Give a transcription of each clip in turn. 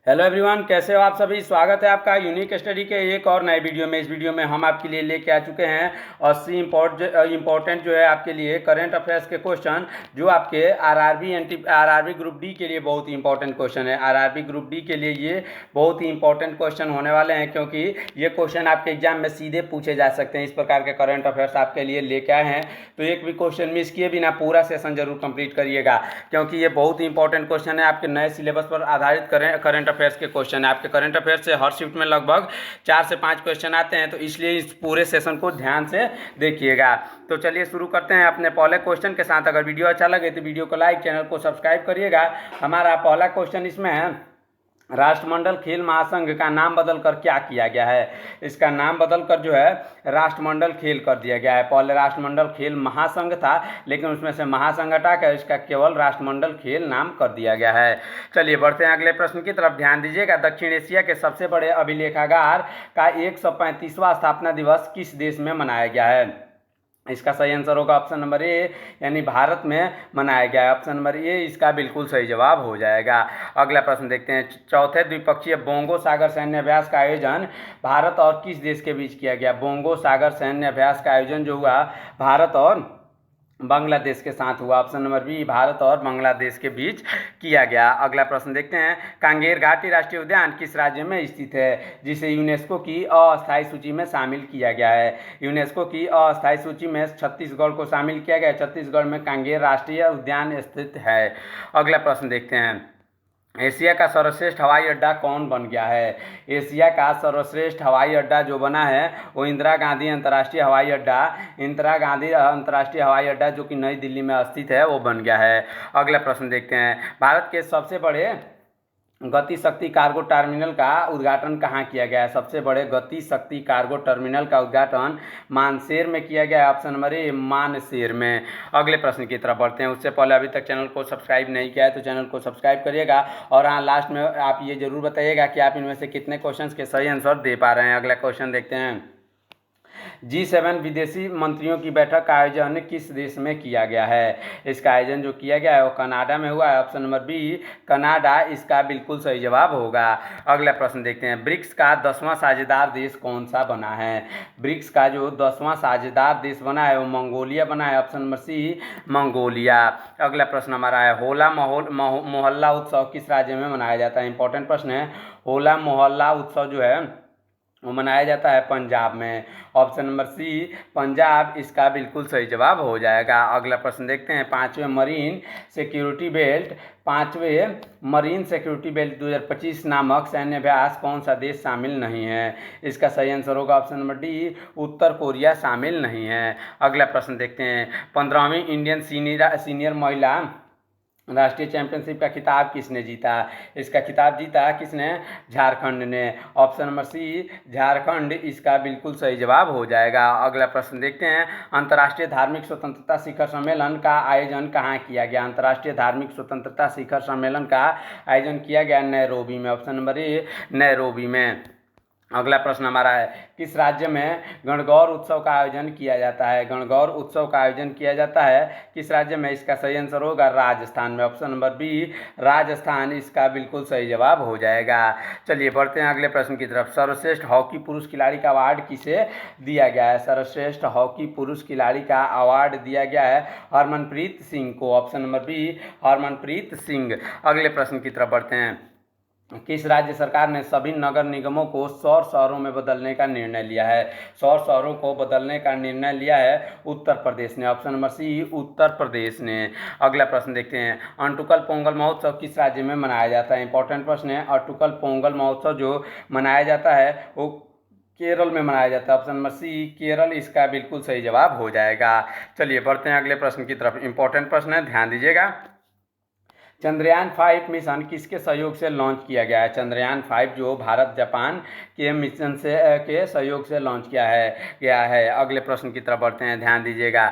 Hello everyone, कैसे हो आप सभी। स्वागत है आपका यूनिक स्टडी के एक और नए वीडियो में। इस वीडियो में हम आपके लिए लेके आ चुके हैं 80 इम्पोर्टेंट जो है आपके लिए करंट अफेयर्स के क्वेश्चन, जो आपके आरआरबी ग्रुप डी के लिए बहुत ही इंपॉर्टेंट क्वेश्चन है। आरआरबी ग्रुप डी के लिए ये बहुत ही इंपॉर्टेंट क्वेश्चन होने वाले हैं, क्योंकि ये क्वेश्चन आपके एग्जाम में सीधे पूछे जा सकते हैं। इस प्रकार के करंट अफेयर्स आपके लिए लेके आए हैं, तो एक भी क्वेश्चन मिस किए बिना पूरा सेशन जरूर कंप्लीट करिएगा, क्योंकि ये बहुत ही इंपॉर्टेंट क्वेश्चन है। आपके नए सिलेबस पर आधारित करंट अफेयर्स के क्वेश्चन है। आपके करंट अफेयर्स से हर शिफ्ट में लगभग 4 से 5 क्वेश्चन आते हैं, तो इसलिए इस पूरे सेशन को ध्यान से देखिएगा। तो चलिए शुरू करते हैं अपने पहले क्वेश्चन के साथ। अगर वीडियो अच्छा लगे तो वीडियो को लाइक, चैनल को सब्सक्राइब करिएगा। हमारा पहला क्वेश्चन इसमें है, राष्ट्रमंडल खेल महासंघ का नाम बदलकर क्या किया गया है। इसका नाम बदलकर जो है राष्ट्रमंडल खेल कर दिया गया है। पहले राष्ट्रमंडल खेल महासंघ था, लेकिन उसमें से महासंघ हटाकर इसका केवल राष्ट्रमंडल खेल नाम कर दिया गया है। चलिए बढ़ते हैं अगले प्रश्न की तरफ। ध्यान दीजिएगा, दक्षिण एशिया के सबसे बड़े अभिलेखागार का 135वां स्थापना दिवस किस देश में मनाया गया है। इसका सही आंसर होगा ऑप्शन नंबर ए, यानी भारत में मनाया गया है। ऑप्शन नंबर ए इसका बिल्कुल सही जवाब हो जाएगा। अगला प्रश्न देखते हैं, चौथे द्विपक्षीय बोंगो सागर सैन्य अभ्यास का आयोजन भारत और किस देश के बीच किया गया। बोंगो सागर सैन्य अभ्यास का आयोजन जो हुआ भारत और बांग्लादेश के साथ हुआ। ऑप्शन नंबर बी, भारत और बांग्लादेश के बीच किया गया। अगला प्रश्न देखते हैं, कांगेर घाटी राष्ट्रीय उद्यान किस राज्य में स्थित है, जिसे यूनेस्को की अस्थायी सूची में शामिल किया गया है। यूनेस्को की अस्थायी सूची में छत्तीसगढ़ को शामिल किया गया है। छत्तीसगढ़ में कांगेर राष्ट्रीय उद्यान स्थित है। अगला प्रश्न देखते हैं, एशिया का सर्वश्रेष्ठ हवाई अड्डा कौन बन गया है। एशिया का सर्वश्रेष्ठ हवाई अड्डा जो बना है वो इंदिरा गांधी अंतर्राष्ट्रीय हवाई अड्डा, इंदिरा गांधी अंतर्राष्ट्रीय हवाई अड्डा जो कि नई दिल्ली में स्थित है, वो बन गया है। अगला प्रश्न देखते हैं, भारत के सबसे बड़े गति शक्ति कार्गो टर्मिनल का उद्घाटन कहाँ किया गया है। सबसे बड़े गति शक्ति कार्गो टर्मिनल का उद्घाटन मानसेर में किया गया है। ऑप्शन नंबर ए, मानसेर में। अगले प्रश्न की तरफ बढ़ते हैं। उससे पहले अभी तक चैनल को सब्सक्राइब नहीं किया है तो चैनल को सब्सक्राइब करिएगा, और हाँ लास्ट में आप ये जरूर बताइएगा कि आप इनमें से कितने क्वेश्चन के सही आंसर दे पा रहे हैं। अगला क्वेश्चन देखते हैं, G7 विदेशी मंत्रियों की बैठक का आयोजन किस देश में किया गया है। इसका आयोजन जो किया गया है वो कनाडा में हुआ है। ऑप्शन नंबर बी, कनाडा इसका बिल्कुल सही जवाब होगा। अगला प्रश्न देखते हैं, ब्रिक्स का 10वां साझेदार देश कौन सा बना है। ब्रिक्स का जो 10वां साझेदार देश बना है वो मंगोलिया बना है। Option number C, Mongolia. अगला प्रश्न हमारा है, होला मोहल्ला उत्सव किस राज्य में मनाया जाता है। इंपॉर्टेंट प्रश्न है। होला मोहल्ला उत्सव जो है वो मनाया जाता है पंजाब में। ऑप्शन नंबर सी, पंजाब इसका बिल्कुल सही जवाब हो जाएगा। अगला प्रश्न देखते हैं, पांचवें मरीन सिक्योरिटी बेल्ट 2025 नामक सैन्य अभ्यास कौन सा देश शामिल नहीं है। इसका सही आंसर होगा ऑप्शन नंबर डी, उत्तर कोरिया शामिल नहीं है। अगला प्रश्न देखते हैं, 15वीं इंडियन सीनियर महिला राष्ट्रीय चैंपियनशिप का खिताब किसने जीता। इसका खिताब जीता किसने, झारखंड ने। ऑप्शन नंबर सी, झारखंड इसका बिल्कुल सही जवाब हो जाएगा। अगला प्रश्न देखते हैं, अंतर्राष्ट्रीय धार्मिक स्वतंत्रता शिखर सम्मेलन का आयोजन कहाँ किया गया। अंतर्राष्ट्रीय धार्मिक स्वतंत्रता शिखर सम्मेलन का आयोजन किया गया नैरोबी में। ऑप्शन नंबर ए, नैरोबी में। अगला प्रश्न हमारा है, किस राज्य में गणगौर उत्सव का आयोजन किया जाता है। गणगौर उत्सव का आयोजन किया जाता है किस राज्य में। इसका सही आंसर होगा राजस्थान में। ऑप्शन नंबर बी, राजस्थान इसका बिल्कुल सही जवाब हो जाएगा। चलिए बढ़ते हैं अगले प्रश्न की तरफ, सर्वश्रेष्ठ हॉकी पुरुष खिलाड़ी का अवार्ड किसे दिया गया है। सर्वश्रेष्ठ हॉकी पुरुष खिलाड़ी का अवार्ड दिया गया है हरमनप्रीत सिंह को। Option number B, Harmanpreet Singh. अगले प्रश्न की तरफ बढ़ते हैं, किस राज्य सरकार ने सभी नगर निगमों को सौर शहरों में बदलने का निर्णय लिया है। सौर शहरों को बदलने का निर्णय लिया है उत्तर प्रदेश ने। ऑप्शन नंबर सी, उत्तर प्रदेश ने। अगला प्रश्न देखते हैं, अटुकल पोंगल महोत्सव किस राज्य में मनाया जाता है। इंपॉर्टेंट प्रश्न है। अटुकल पोंगल महोत्सव जो मनाया जाता है वो केरल में मनाया जाता है। ऑप्शन नंबर सी, केरल इसका बिल्कुल सही जवाब हो जाएगा। चलिए बढ़ते हैं अगले प्रश्न की तरफ। इंपॉर्टेंट प्रश्न है, ध्यान दीजिएगा, चंद्रयान 5 मिशन किसके सहयोग से लॉन्च किया गया है। चंद्रयान 5 जो भारत जापान के मिशन से के सहयोग से लॉन्च किया है गया है। अगले प्रश्न की तरफ बढ़ते हैं, ध्यान दीजिएगा,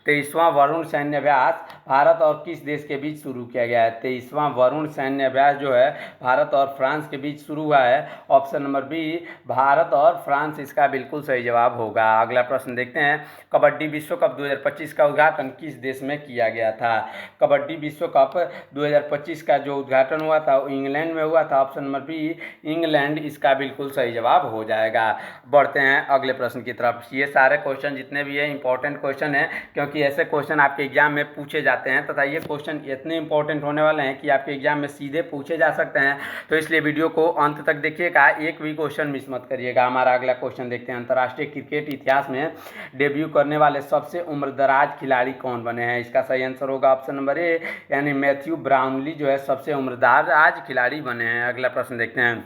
23वां वरुण सैन्य अभ्यास भारत और किस देश के बीच शुरू किया गया है? 23वां वरुण सैन्य अभ्यास जो है भारत और फ्रांस के बीच शुरू हुआ है। ऑप्शन नंबर बी भारत और फ्रांस इसका बिल्कुल सही जवाब होगा। अगला प्रश्न देखते हैं, कबड्डी विश्व कप 2025 का उद्घाटन किस देश में किया गया था? कबड्डी विश्व कप 2025 का जो उद्घाटन हुआ था वो इंग्लैंड में हुआ था। ऑप्शन नंबर बी इंग्लैंड इसका बिल्कुल सही जवाब हो जाएगा। बढ़ते हैं अगले प्रश्न की तरफ। ये सारे क्वेश्चन जितने भी है इंपॉर्टेंट क्वेश्चन है, क्योंकि ऐसे क्वेश्चन आपके एग्जाम में पूछे जाते हैं तथा ये क्वेश्चन इतने इंपॉर्टेंट होने वाले हैं कि आपके एग्जाम में सीधे पूछे जा सकते हैं। तो इसलिए वीडियो को अंत तक देखिएगा, एक भी क्वेश्चन मिस मत करिएगा। हमारा अगला क्वेश्चन देखते हैं, अंतर्राष्ट्रीय क्रिकेट इतिहास में डेब्यू करने वाले सबसे उम्रदराज खिलाड़ी कौन बने हैं? इसका सही आंसर होगा ऑप्शन नंबर ए, यानी मैथ्यू ब्राउनली जो है सबसे उम्रदराज खिलाड़ी बने हैं। अगला प्रश्न देखते हैं,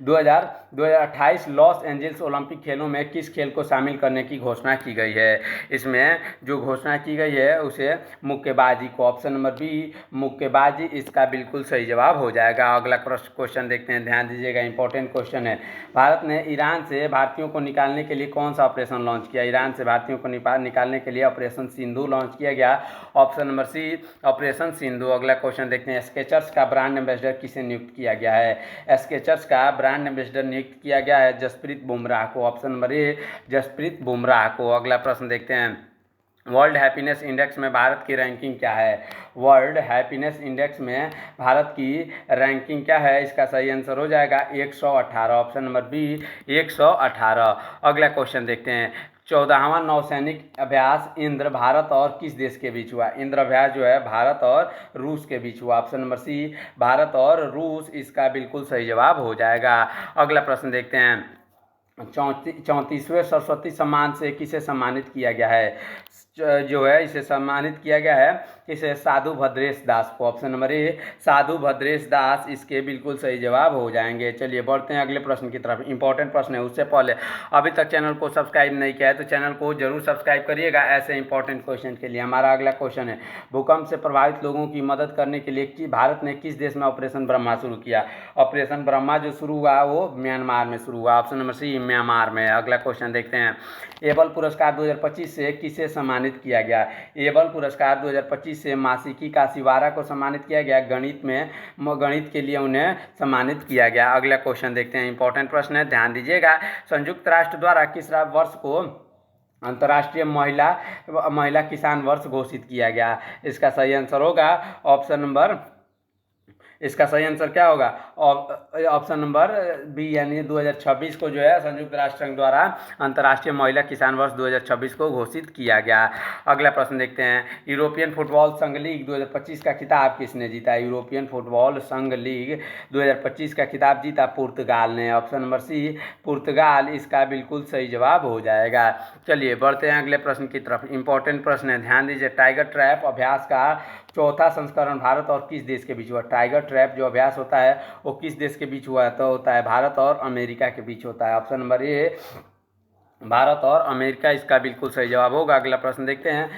2028 लॉस एंजल्स ओलंपिक खेलों में किस खेल को शामिल करने की घोषणा की गई है? इसमें जो घोषणा की गई है उसे मुक्केबाजी को। ऑप्शन नंबर बी मुक्केबाजी इसका बिल्कुल सही जवाब हो जाएगा। अगला क्वेश्चन देखते हैं, ध्यान दीजिएगा, इंपॉर्टेंट क्वेश्चन है। भारत ने ईरान से भारतीयों को निकालने के लिए कौन सा ऑपरेशन लॉन्च किया? ईरान से भारतीयों को निकालने के लिए ऑपरेशन सिंधु लॉन्च किया गया। Option number C operation Sindhu. अगला क्वेश्चन देखते हैं, स्केचर्स का ब्रांड एम्बेसडर किसे नियुक्त किया गया है? स्केचर्स का ब्रांड एम्बेसडर नियुक्त किया गया है जसप्रीत बुमराह को। Option number A Jasprit Bumrah को। अगला प्रश्न देखते हैं, वर्ल्ड हैप्पीनेस इंडेक्स में भारत की रैंकिंग क्या है? वर्ल्ड हैप्पीनेस इंडेक्स में भारत की रैंकिंग क्या है? इसका सही आंसर हो जाएगा 118। Option number B 118। अगला क्वेश्चन देखते हैं, 14वां नौसैनिक अभ्यास इंद्र भारत और किस देश के बीच हुआ? इंद्र अभ्यास जो है भारत और रूस के बीच हुआ। ऑप्शन नंबर सी भारत और रूस इसका बिल्कुल सही जवाब हो जाएगा। अगला प्रश्न देखते हैं, 34वें सरस्वती सम्मान से किसे सम्मानित किया गया है? जो है इसे सम्मानित किया गया है इसे साधु भद्रेश दास को। ऑप्शन नंबर ए साधु भद्रेश दास इसके बिल्कुल सही जवाब हो जाएंगे। चलिए बढ़ते हैं अगले प्रश्न की तरफ। इंपॉर्टेंट प्रश्न है, उससे पहले अभी तक चैनल को सब्सक्राइब नहीं किया है तो चैनल को जरूर सब्सक्राइब करिएगा ऐसे इंपॉर्टेंट क्वेश्चन के लिए। हमारा अगला क्वेश्चन है, भूकंप से प्रभावित लोगों की मदद करने के लिए भारत ने किस देश में ऑपरेशन ब्रह्मा शुरू किया? ऑपरेशन ब्रह्मा जो शुरू हुआ वो म्यांमार में शुरू हुआ। ऑप्शन नंबर सी म्यांमार में। अगला क्वेश्चन देखते हैं, एबल पुरस्कार 2025 से किसे सम्मानित किया गया? एबल पुरस्कार 2025 से मासिकी काशीवारा को सम्मानित किया गया। गणित के लिए उन्हें सम्मानित किया गया। अगला क्वेश्चन देखते हैं, इंपॉर्टेंट प्रश्न है, ध्यान दीजिएगा। संयुक्त राष्ट्र द्वारा किस वर्ष को अंतर्राष्ट्रीय महिला किसान वर्ष घोषित किया गया? इसका सही आंसर होगा ऑप्शन नंबर, इसका सही आंसर क्या होगा? ऑप्शन नंबर बी, यानी 2026 को जो है संयुक्त राष्ट्र संघ द्वारा अंतर्राष्ट्रीय महिला किसान वर्ष 2026 को घोषित किया गया। अगला प्रश्न देखते हैं, यूरोपियन फुटबॉल संघ लीग 2025 का खिताब किसने जीता? यूरोपियन फुटबॉल संघ लीग 2025 का खिताब जीता पुर्तगाल ने। ऑप्शन नंबर सी पुर्तगाल इसका बिल्कुल सही जवाब हो जाएगा। चलिए बढ़ते हैं अगले प्रश्न की तरफ। इंपॉर्टेंट प्रश्न है, ध्यान दीजिए। टाइगर ट्रैप अभ्यास का चौथा संस्करण भारत और किस देश के बीच हुआ? टाइगर ट्रैप जो अभ्यास होता है वो किस देश के बीच हुआ? तो होता है भारत और अमेरिका के बीच होता है। ऑप्शन नंबर ए भारत और अमेरिका इसका बिल्कुल सही जवाब होगा। अगला प्रश्न देखते हैं,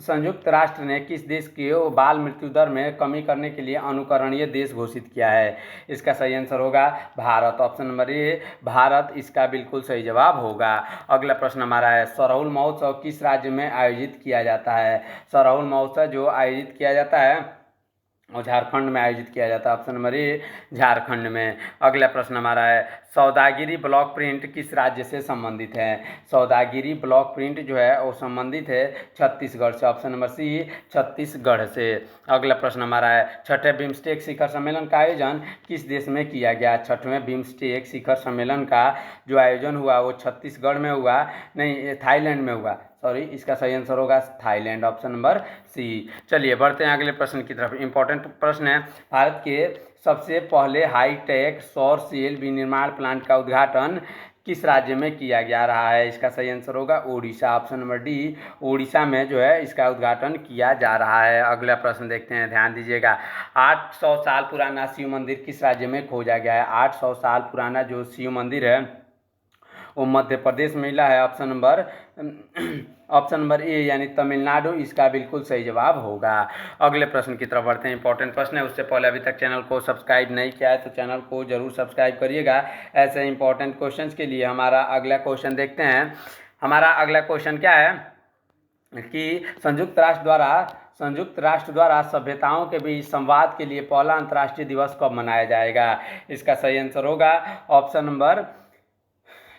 संयुक्त राष्ट्र ने किस देश के बाल मृत्यु दर में कमी करने के लिए अनुकरणीय देश घोषित किया है? इसका सही आंसर होगा भारत। ऑप्शन नंबर ए भारत इसका बिल्कुल सही जवाब होगा। अगला प्रश्न हमारा है, सरहुल महोत्सव किस राज्य में आयोजित किया जाता है? सरहुल महोत्सव जो आयोजित किया जाता है और झारखंड में आयोजित किया जाता है। ऑप्शन नंबर ए झारखंड में। अगला प्रश्न हमारा है, सौदागिरी ब्लॉक प्रिंट किस राज्य से संबंधित है? सौदागिरी ब्लॉक प्रिंट जो है वो संबंधित है छत्तीसगढ़ से। ऑप्शन नंबर सी छत्तीसगढ़ से। अगला प्रश्न हमारा है, छठे बिम्स्टेक शिखर सम्मेलन का आयोजन किस देश में किया गया? छठवें बिम्स्टेक शिखर सम्मेलन का जो आयोजन हुआ वो छत्तीसगढ़ में हुआ, नहीं थाईलैंड में हुआ। सॉरी, इसका सही आंसर होगा थाईलैंड। ऑप्शन नंबर सी। चलिए बढ़ते हैं अगले प्रश्न की तरफ। इंपॉर्टेंट प्रश्न है, भारत के सबसे पहले हाईटेक सौर सेल विनिर्माण प्लांट का उद्घाटन किस राज्य में किया जा रहा है? इसका सही आंसर होगा Odisha. Option number D Odisha में जो है इसका उद्घाटन किया जा रहा है। अगला प्रश्न देखते हैं, ध्यान दीजिएगा। 800 साल पुराना शिव मंदिर किस राज्य में खोजा गया है? 800 साल पुराना जो शिव मंदिर है वो मध्य प्रदेश में मिला है। ऑप्शन नंबर ए यानी तमिलनाडु इसका बिल्कुल सही जवाब होगा। अगले प्रश्न की तरफ बढ़ते हैं। इंपॉर्टेंट प्रश्न है, उससे पहले अभी तक चैनल को सब्सक्राइब नहीं किया है तो चैनल को जरूर सब्सक्राइब करिएगा ऐसे इंपॉर्टेंट क्वेश्चंस के लिए। हमारा अगला क्वेश्चन देखते हैं। हमारा अगला क्वेश्चन क्या है, कि संयुक्त राष्ट्र द्वारा सभ्यताओं के बीच संवाद के लिए पहला अंतर्राष्ट्रीय दिवस कब मनाया जाएगा? इसका सही आंसर होगा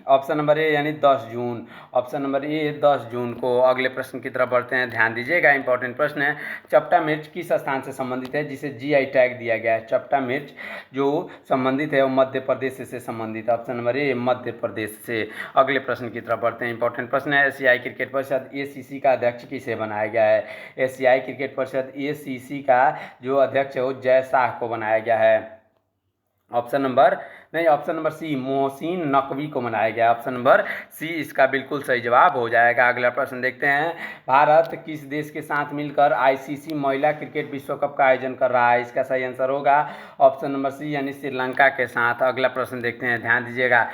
ऑप्शन नंबर ए यानी 10 जून। ऑप्शन नंबर ए 10 जून को। अगले प्रश्न की तरफ बढ़ते हैं, ध्यान दीजिएगा, इंपॉर्टेंट प्रश्न है। चपटा मिर्च किस स्थान से संबंधित है जिसे जीआई टैग दिया गया है? चपटा मिर्च जो संबंधित है वो मध्य प्रदेश से संबंधित है। ऑप्शन नंबर ए मध्य प्रदेश से। अगले प्रश्न की तरफ बढ़ते हैं, इंपॉर्टेंट प्रश्न है। एशियाई क्रिकेट परिषद एसीसी का अध्यक्ष किसे बनाया गया है? एशियाई क्रिकेट परिषद एसीसी का जो अध्यक्ष है वो जय शाह को बनाया गया है। Option number C Mohsin Naqvi को बनाया गया। ऑप्शन नंबर सी इसका बिल्कुल सही जवाब हो जाएगा। अगला प्रश्न देखते हैं, भारत किस देश के साथ मिलकर आईसीसी महिला क्रिकेट विश्व कप का आयोजन कर रहा है? इसका सही आंसर होगा ऑप्शन नंबर सी यानी श्रीलंका के साथ। अगला प्रश्न देखते हैं, ध्यान दीजिएगा,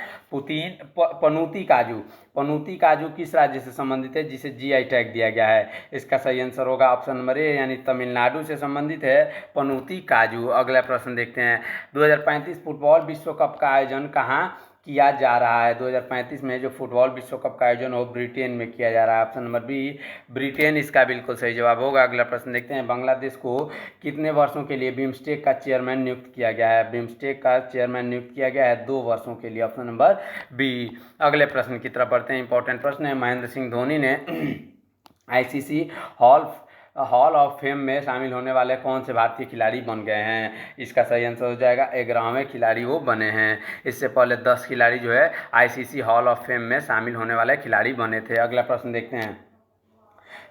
पनूती काजू किस राज्य से संबंधित है जिसे जीआई टैग दिया गया है? इसका सही आंसर होगा ऑप्शन नंबर ए यानी तमिलनाडु से संबंधित है पनूती काजू। अगला प्रश्न देखते हैं, 2035 फुटबॉल विश्व कप का आयोजन कहाँ किया जा रहा है? 2035 में जो फुटबॉल विश्व कप का आयोजन हो ब्रिटेन में किया जा रहा है। ऑप्शन नंबर बी ब्रिटेन इसका बिल्कुल सही जवाब होगा। अगला प्रश्न देखते हैं, बांग्लादेश को कितने वर्षों के लिए बिम्स्टेक का चेयरमैन नियुक्त किया गया है? बिम्स्टेक का चेयरमैन नियुक्त किया गया है 2 वर्षों के लिए। Option number B. अगले प्रश्न की तरफ बढ़ते हैं, इंपॉर्टेंट प्रश्न है। महेंद्र सिंह धोनी ने आईसीसी हॉल ऑफ फेम में शामिल होने वाले कौन से भारतीय खिलाड़ी बन गए हैं? इसका सही आंसर हो जाएगा 11वें खिलाड़ी वो बने हैं। इससे पहले 10 खिलाड़ी जो है आईसीसी हॉल ऑफ फेम में शामिल होने वाले खिलाड़ी बने थे। अगला प्रश्न देखते हैं,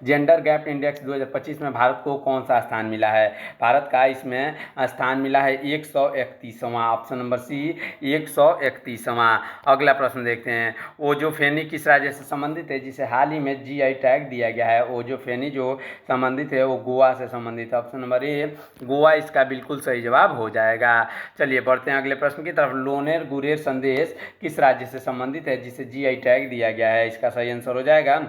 जेंडर गैप इंडेक्स 2025 में भारत को कौन सा स्थान मिला है? भारत का इसमें स्थान मिला है 131वां। ऑप्शन नंबर सी 131वां। अगला प्रश्न देखते हैं, ओजोफेनी किस राज्य से संबंधित है जिसे हाल ही में जीआई टैग दिया गया है? ओजोफेनी जो संबंधित है वो गोवा से संबंधित है। ऑप्शन नंबर ए गोवा इसका बिल्कुल सही जवाब हो जाएगा। चलिए बढ़ते हैं अगले प्रश्न की तरफ, लोनेर गुरेर संदेश किस राज्य से संबंधित है जिसे जीआई टैग दिया गया है? इसका सही आंसर हो जाएगा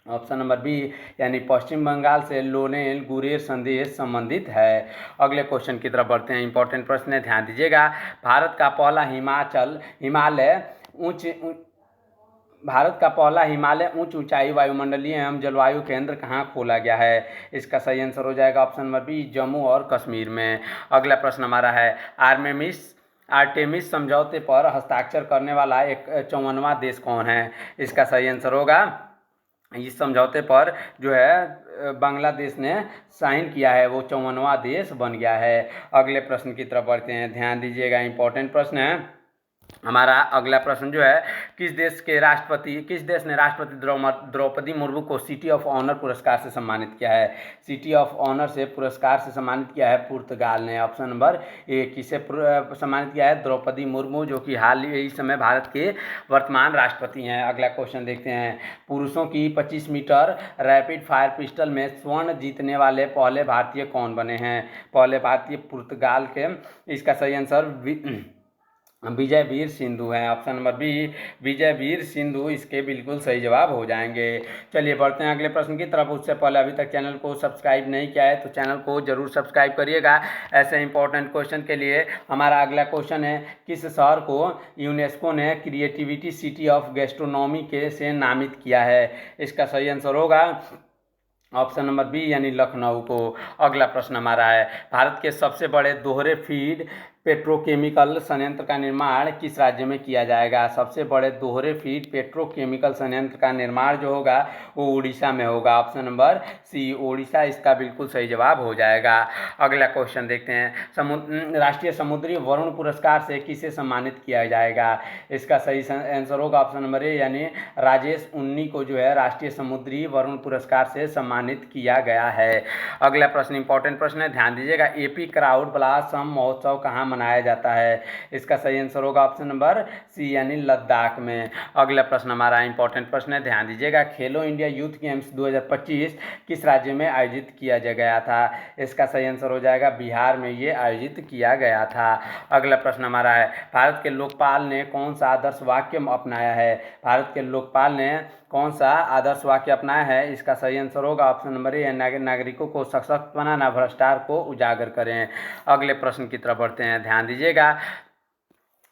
ऑप्शन नंबर बी यानी पश्चिम बंगाल से लोनेल गुरेर संदेश संबंधित है। अगले क्वेश्चन की तरफ बढ़ते हैं, इंपॉर्टेंट प्रश्न है, ध्यान दीजिएगा, भारत का पहला हिमालय उच्च ऊंचाई वायुमंडलीय एवं जलवायु केंद्र कहाँ खोला गया है? इसका सही आंसर हो जाएगा ऑप्शन नंबर बी जम्मू और कश्मीर में। अगला प्रश्न हमारा है, आर्टेमिस समझौते पर हस्ताक्षर करने वाला 54वां देश कौन है? इसका सही आंसर होगा, इस समझौते पर जो है बांग्लादेश ने साइन किया है, वो 54वां देश बन गया है। अगले प्रश्न की तरफ बढ़ते हैं, ध्यान दीजिएगा, इंपॉर्टेंट प्रश्न है हमारा। अगला प्रश्न जो है, किस देश ने राष्ट्रपति द्रौपदी मुर्मू को सिटी ऑफ ऑनर पुरस्कार से सम्मानित किया है? सिटी ऑफ ऑनर से पुरस्कार से सम्मानित किया है पुर्तगाल ने। ऑप्शन नंबर ए किसे सम्मानित किया है? द्रौपदी मुर्मू, जो कि हाल ही इस समय भारत के वर्तमान राष्ट्रपति हैं। अगला क्वेश्चन देखते हैं, पुरुषों की 25 मीटर रैपिड फायर पिस्टल में स्वर्ण जीतने वाले पहले भारतीय कौन बने हैं? पहले भारतीय पुर्तगाल के। इसका सही आंसर विजयवीर सिंधु है। Option number B Vijayveer Sidhu इसके बिल्कुल सही जवाब हो जाएंगे। चलिए बढ़ते हैं अगले प्रश्न की तरफ। उससे पहले अभी तक चैनल को सब्सक्राइब नहीं किया है तो चैनल को जरूर सब्सक्राइब करिएगा ऐसे इंपॉर्टेंट क्वेश्चन के लिए। हमारा अगला क्वेश्चन है, किस शहर को यूनेस्को ने क्रिएटिविटी सिटी ऑफ गैस्ट्रोनॉमी के से नामित किया है? इसका सही आंसर होगा ऑप्शन नंबर बी यानी लखनऊ को। अगला प्रश्न हमारा है, भारत के सबसे बड़े दोहरे फीड पेट्रोकेमिकल संयंत्र का निर्माण किस राज्य में किया जाएगा? सबसे बड़े दोहरे फीड पेट्रोकेमिकल संयंत्र का निर्माण जो होगा वो उड़ीसा में होगा। ऑप्शन नंबर सी उड़ीसा इसका बिल्कुल सही जवाब हो जाएगा। अगला क्वेश्चन देखते हैं, राष्ट्रीय समुद्री वरुण पुरस्कार से किसे सम्मानित किया जाएगा? इसका सही आंसर होगा ऑप्शन नंबर ए यानी राजेश उन्नी को जो है राष्ट्रीय समुद्री वरुण पुरस्कार से सम्मानित किया गया है। अगला प्रश्न इंपॉर्टेंट प्रश्न है, ध्यान दीजिएगा, एपी क्राउड ब्लासम महोत्सव कहाँ मनाया जाता है? इसका सही आंसर होगा ऑप्शन नंबर सी यानी लद्दाख में। अगला प्रश्न हमारा इंपॉर्टेंट प्रश्न है, ध्यान दीजिएगा, खेलो इंडिया यूथ गेम्स 2025 किस राज्य में आयोजित किया गया था? इसका सही आंसर हो जाएगा बिहार में ये आयोजित किया गया था। अगला प्रश्न हमारा है, भारत के लोकपाल ने कौन सा आदर्श वाक्य अपनाया है? भारत के लोकपाल ने कौन सा आदर्श वाक्य अपनाया है? इसका सही आंसर होगा ऑप्शन नंबर ए नागरिकों को सशक्त बनाना, भ्रष्टाचार को उजागर करें। अगले प्रश्न की तरफ बढ़ते हैं, ध्यान दीजिएगा,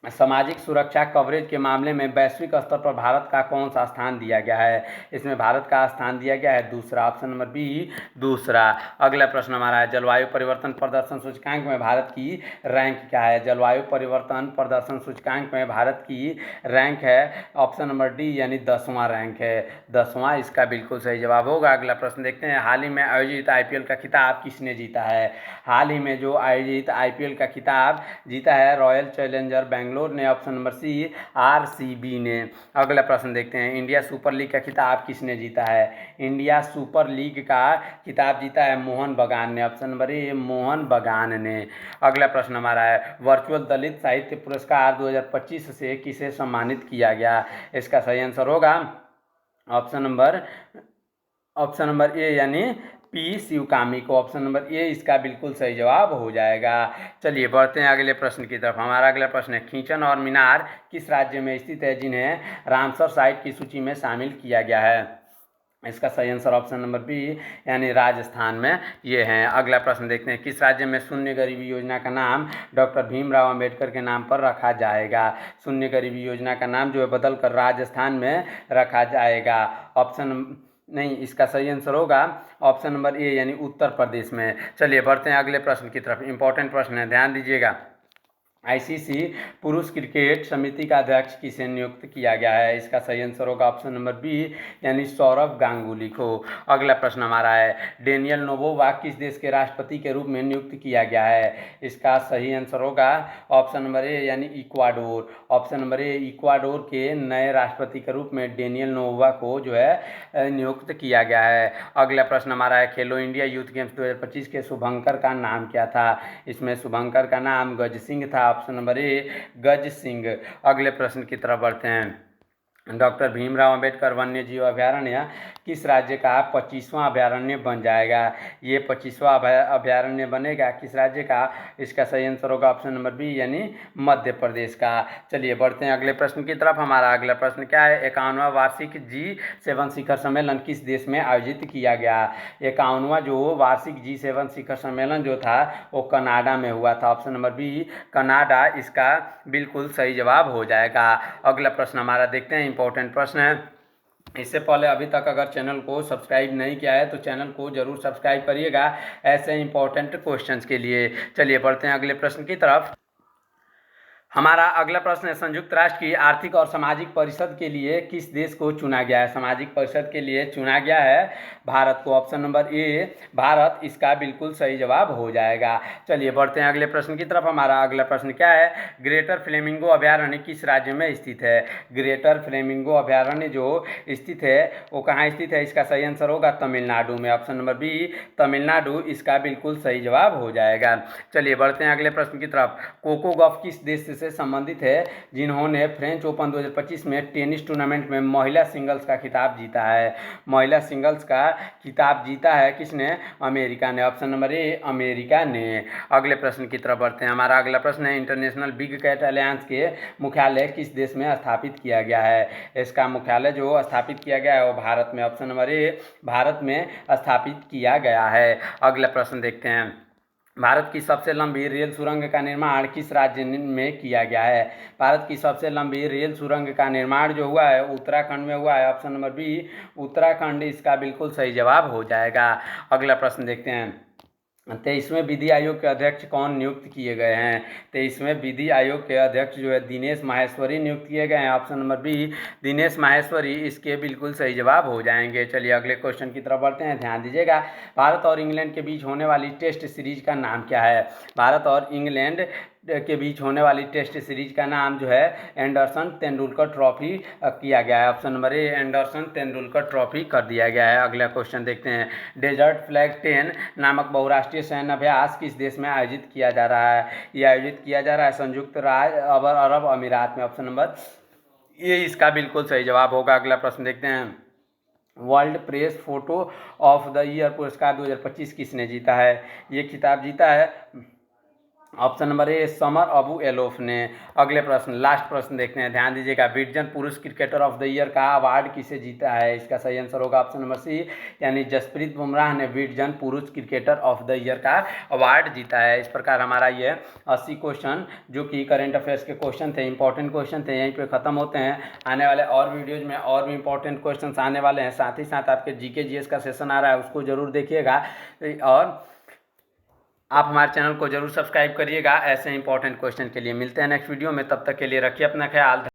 सामाजिक सुरक्षा कवरेज के मामले में वैश्विक स्तर पर भारत का कौन सा स्थान दिया गया है? इसमें भारत का स्थान दिया गया है दूसरा, ऑप्शन नंबर बी दूसरा। अगला प्रश्न हमारा है, जलवायु परिवर्तन प्रदर्शन सूचकांक में भारत की रैंक क्या है? जलवायु परिवर्तन प्रदर्शन सूचकांक में भारत की रैंक है ऑप्शन नंबर डी यानी 10वां रैंक है, 10वां इसका बिल्कुल सही जवाब होगा। अगला प्रश्न देखते हैं, हाल ही में आयोजित आईपीएल का खिताब किसने जीता है? हाल ही में जो आयोजित आईपीएल का खिताब जीता है रॉयल चैलेंजर बैंगलोर ने, ऑप्शन नंबर सी आरसीबी ने। अगला प्रश्न देखते हैं, इंडिया सुपर लीग का खिताब किसने जीता है? इंडिया सुपर लीग का खिताब जीता है मोहन बगान ने, ऑप्शन नंबर ए मोहन बगान ने। अगला प्रश्न हमारा है, वर्चुअल दलित साहित्य पुरस्कार 2025 से किसे सम्मानित किया गया? इसका सही आंसर होगा ऑप्शन नंबर ए यानी पी शिवकामी को, ऑप्शन नंबर ए इसका बिल्कुल सही जवाब हो जाएगा। चलिए बढ़ते हैं अगले प्रश्न की तरफ। हमारा अगला प्रश्न है, खींचन और मीनार किस राज्य में स्थित है जिन्हें रामसर साइट की सूची में शामिल किया गया है? इसका सही आंसर ऑप्शन नंबर बी यानी राजस्थान में ये हैं। अगला प्रश्न देखते हैं, किस राज्य में शून्य गरीबी योजना का नाम डॉक्टर भीमराव अंबेडकर के नाम पर रखा जाएगा? शून्य गरीबी योजना का नाम जो है बदल कर राजस्थान में रखा जाएगा। इसका सही आंसर होगा ऑप्शन नंबर ए यानी उत्तर प्रदेश में। चलिए बढ़ते हैं अगले प्रश्न की तरफ। इंपॉर्टेंट प्रश्न है, ध्यान दीजिएगा। आईसीसी पुरुष क्रिकेट समिति का अध्यक्ष किसे नियुक्त किया गया है? इसका सही आंसर होगा ऑप्शन नंबर बी यानी सौरव गांगुली को। अगला प्रश्न हमारा है, डेनियल नोबोवा किस देश के राष्ट्रपति के रूप में नियुक्त किया गया है? इसका सही आंसर होगा ऑप्शन नंबर ए यानी इक्वाडोर, ऑप्शन नंबर ए इक्वाडोर के नए राष्ट्रपति के रूप में डेनियल नोबोवा को जो है नियुक्त किया गया है। अगला प्रश्न हमारा है, खेलो इंडिया यूथ गेम्स 2025 के शुभंकर का नाम क्या था? इसमें शुभंकर का नाम गज सिंह था, ऑप्शन नंबर ए गज सिंह। अगले प्रश्न की तरफ बढ़ते हैं, डॉक्टर भीमराव अंबेडकर वन्य जीव अभयारण्य किस राज्य का 25वां अभयारण्य बन जाएगा? ये 25वां अभयारण्य बनेगा किस राज्य का? इसका सही आंसर होगा ऑप्शन नंबर बी यानी मध्य प्रदेश का। चलिए बढ़ते हैं अगले प्रश्न की तरफ। हमारा अगला प्रश्न क्या है, 51वां वार्षिक G7 शिखर सम्मेलन किस देश में आयोजित किया गया? 51वां जो वार्षिक G7 शिखर सम्मेलन जो था वो कनाडा में हुआ था, ऑप्शन नंबर बी कनाडा इसका बिल्कुल सही जवाब हो जाएगा। अगला प्रश्न हमारा देखते हैं, इंपॉर्टेंट प्रश्न है। इससे पहले अभी तक अगर चैनल को सब्सक्राइब नहीं किया है तो चैनल को जरूर सब्सक्राइब करिएगा ऐसे इंपॉर्टेंट क्वेश्चंस के लिए। चलिए बढ़ते हैं अगले प्रश्न की तरफ। हमारा अगला प्रश्न है, संयुक्त राष्ट्र की आर्थिक और सामाजिक परिषद के लिए किस देश को चुना गया है? सामाजिक परिषद के लिए चुना गया है भारत को, ऑप्शन नंबर ए भारत इसका बिल्कुल सही जवाब हो जाएगा। चलिए बढ़ते हैं अगले प्रश्न की तरफ। हमारा अगला प्रश्न क्या है, ग्रेटर फ्लेमिंगो अभयारण्य किस राज्य में स्थित है? ग्रेटर फ्लेमिंगो अभयारण्य जो स्थित है वो कहाँ स्थित है? इसका सही आंसर होगा तमिलनाडु में, ऑप्शन नंबर बी तमिलनाडु इसका बिल्कुल सही जवाब हो जाएगा। चलिए बढ़ते हैं अगले प्रश्न की तरफ। कोको गॉफ किस देश से संबंधित है जिन्होंने फ्रेंच ओपन 2025 में टेनिस टूर्नामेंट में महिला सिंगल्स का खिताब जीता है? महिला सिंगल्स का खिताब जीता है किसने? अमेरिका ने, ऑप्शन नंबर ए अमेरिका ने। अगले प्रश्न की तरफ बढ़ते हैं। हमारा अगला प्रश्न है, इंटरनेशनल बिग कैट अलायंस के मुख्यालय किस देश में स्थापित किया गया है? इसका मुख्यालय जो स्थापित किया गया है वो भारत में, ऑप्शन नंबर ए भारत में स्थापित किया गया है। अगला प्रश्न देखते हैं, भारत की सबसे लंबी रेल सुरंग का निर्माण किस राज्य में किया गया है? भारत की सबसे लंबी रेल सुरंग का निर्माण जो हुआ है उत्तराखंड में हुआ है, ऑप्शन नंबर बी उत्तराखंड इसका बिल्कुल सही जवाब हो जाएगा। अगला प्रश्न देखते हैं, 23वें विधि आयोग के अध्यक्ष कौन नियुक्त किए गए हैं? 23वें विधि आयोग के अध्यक्ष जो है दिनेश माहेश्वरी नियुक्त किए गए हैं, option number B Dinesh Maheshwari इसके बिल्कुल सही जवाब हो जाएंगे। चलिए अगले क्वेश्चन की तरफ बढ़ते हैं, ध्यान दीजिएगा। भारत और इंग्लैंड के बीच होने वाली टेस्ट सीरीज का नाम क्या है? भारत और इंग्लैंड के बीच होने वाली टेस्ट सीरीज का नाम जो है एंडरसन तेंदुलकर ट्रॉफी किया गया है, ऑप्शन नंबर ए एंडरसन तेंदुलकर ट्रॉफी कर दिया गया है। अगला क्वेश्चन देखते हैं, डेजर्ट फ्लैग 10 नामक बहुराष्ट्रीय सैन्य अभ्यास किस देश में आयोजित किया जा रहा है? ये आयोजित किया जा रहा है संयुक्त राज्य अरब अमीरात में, ऑप्शन नंबर ए इसका बिल्कुल सही जवाब होगा। अगला प्रश्न देखते हैं, world press photo of the year पुरस्कार 2025 किसने जीता है? ये खिताब जीता है option number A Samar Abu Elouf ने। अगले प्रश्न, लास्ट प्रश्न देखते हैं, ध्यान दीजिएगा। विजन पुरुष क्रिकेटर ऑफ द ईयर का अवार्ड किसे जीता है? इसका सही आंसर होगा ऑप्शन नंबर सी, यानी जसप्रीत बुमराह ने विजन पुरुष क्रिकेटर ऑफ द ईयर का अवार्ड जीता है। इस प्रकार हमारा ये 80 क्वेश्चन जो कि करंट अफेयर्स के क्वेश्चन थे, इंपॉर्टेंट क्वेश्चन थे, यहीं पे खत्म होते हैं। आने वाले और वीडियोज में और भी इंपॉर्टेंट क्वेश्चन आने वाले हैं। साथ ही साथ आपके जीके जीएस का सेशन आ रहा है, उसको जरूर देखिएगा और आप हमारे चैनल को जरूर सब्सक्राइब करिएगा ऐसे इंपॉर्टेंट क्वेश्चन के लिए। मिलते हैं नेक्स्ट वीडियो में, तब तक के लिए रखिए अपना ख्याल।